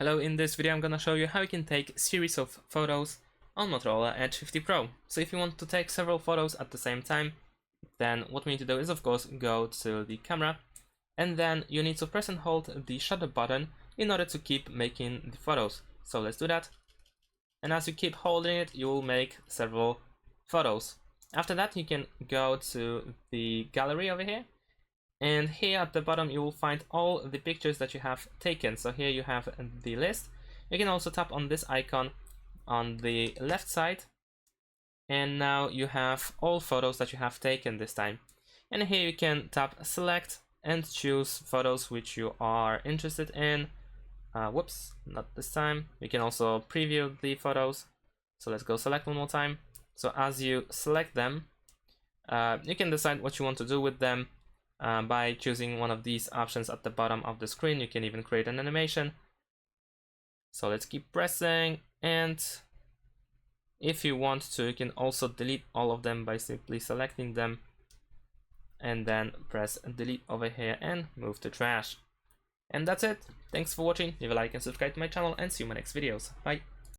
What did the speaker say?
Hello, in this video I'm gonna show you how you can take series of photos on Motorola Edge 50 Pro. So if you want to take several photos at the same time, then what we need to do is of course go to the camera, and then you need to press and hold the shutter button in order to keep making the photos. So let's do that. And as you keep holding it, you will make several photos. After that you can go to the gallery over here. And here at the bottom you will find all the pictures that you have taken. So here you have the list. You can also tap on this icon on the left side, and now you have all photos that you have taken this time. And here you can tap select and choose photos which you are interested in. Whoops, not this time. You can also preview the photos. So let's go select one more time. So as you select them, you can decide what you want to do with them. By choosing one of these options at the bottom of the screen. You can even create an animation. So let's keep pressing, and if you want to, you can also delete all of them by simply selecting them and then press delete over here and move to trash. And that's it. Thanks for watching. Leave a like and subscribe to my channel, and see you in my next videos. Bye.